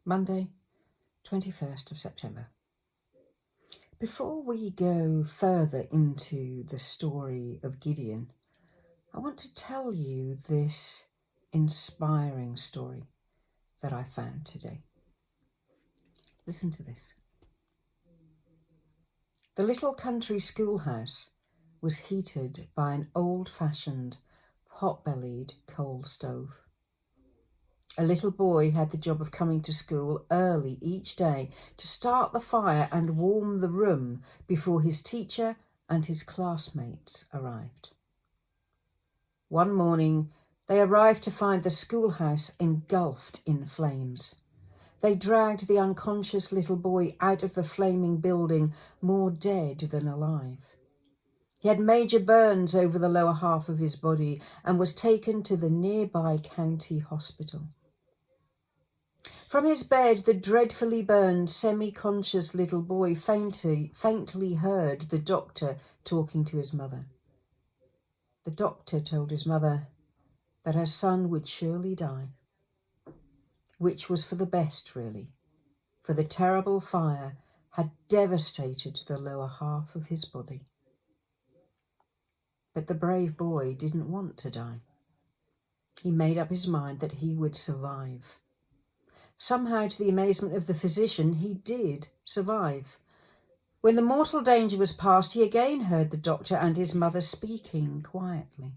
Monday, 21st of September. Before we go further into the story of Gideon, I want to tell you this inspiring story that I found today. Listen to this. The little country schoolhouse was heated by an old-fashioned, pot-bellied coal stove. A little boy had the job of coming to school early each day to start the fire and warm the room before his teacher and his classmates arrived. One morning, they arrived to find the schoolhouse engulfed in flames. They dragged the unconscious little boy out of the flaming building more dead than alive. He had major burns over the lower half of his body and was taken to the nearby county hospital. From his bed, the dreadfully burned, semi-conscious little boy faintly heard the doctor talking to his mother. The doctor told his mother that her son would surely die, which was for the best, really, for the terrible fire had devastated the lower half of his body. But the brave boy didn't want to die. He made up his mind that he would survive. Somehow, to the amazement of the physician, he did survive. When the mortal danger was past, he again heard the doctor and his mother speaking quietly.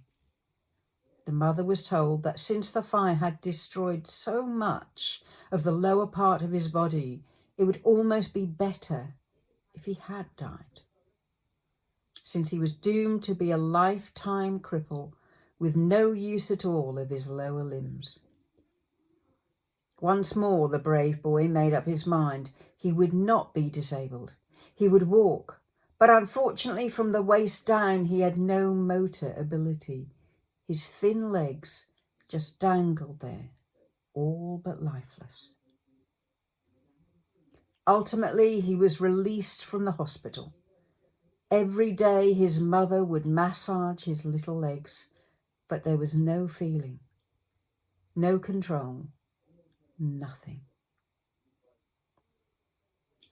The mother was told that since the fire had destroyed so much of the lower part of his body, it would almost be better if he had died, since he was doomed to be a lifetime cripple with no use at all of his lower limbs. Once more, the brave boy made up his mind. He would not be disabled. He would walk, but unfortunately from the waist down he had no motor ability. His thin legs just dangled there, all but lifeless. Ultimately, he was released from the hospital. Every day his mother would massage his little legs, but there was no feeling, no control, nothing.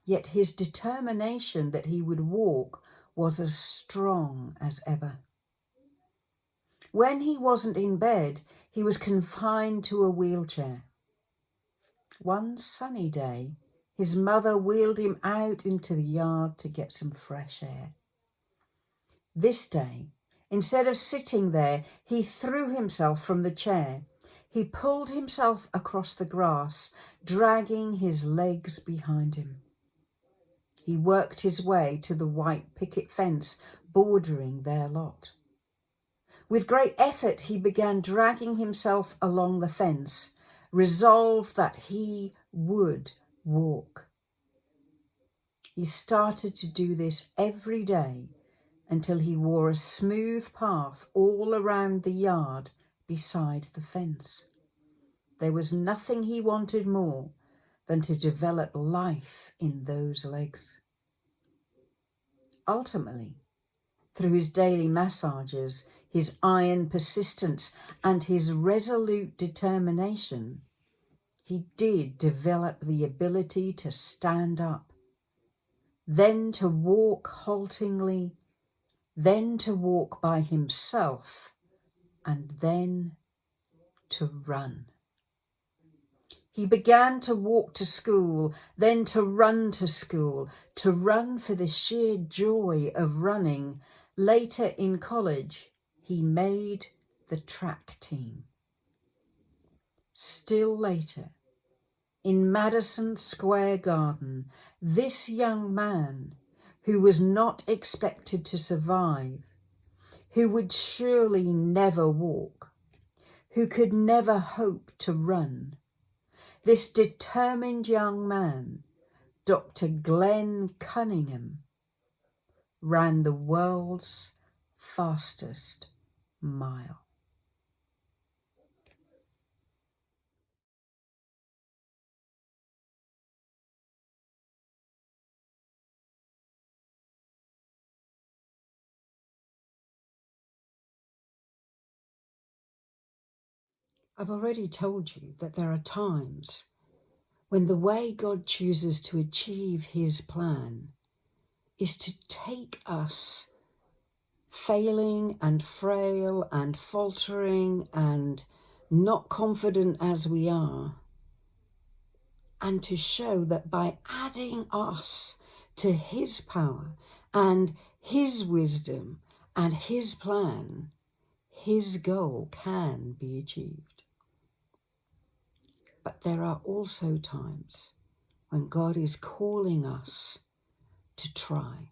Yet his determination that he would walk was as strong as ever. When he wasn't in bed, he was confined to a wheelchair. One sunny day, his mother wheeled him out into the yard to get some fresh air. This day, instead of sitting there, he threw himself from the chair. He pulled himself across the grass, dragging his legs behind him. He worked his way to the white picket fence bordering their lot. With great effort, he began dragging himself along the fence, resolved that he would walk. He started to do this every day until he wore a smooth path all around the yard beside the fence. There was nothing he wanted more than to develop life in those legs. Ultimately, through his daily massages, his iron persistence, and his resolute determination, he did develop the ability to stand up, then to walk haltingly, then to walk by himself, and then to run. He began to walk to school, then to run for the sheer joy of running. Later in college, he made the track team. Still later, in Madison Square Garden, this young man, who was not expected to survive, who would surely never walk, who could never hope to run, this determined young man, Dr. Glenn Cunningham, ran the world's fastest mile. I've already told you that there are times when the way God chooses to achieve his plan is to take us failing and frail and faltering and not confident as we are, and to show that by adding us to his power and his wisdom and his plan, his goal can be achieved. But there are also times when God is calling us to try,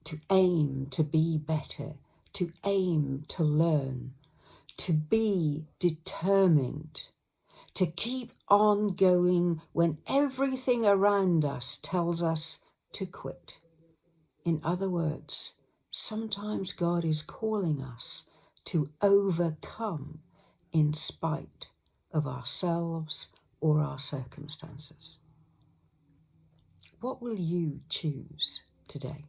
to aim to be better, to aim to learn, to be determined, to keep on going when everything around us tells us to quit. In other words, sometimes God is calling us to overcome in spite of ourselves or our circumstances. What will you choose today?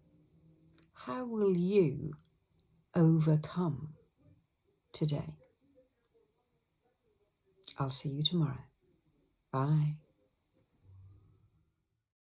How will you overcome today? I'll see you tomorrow. Bye.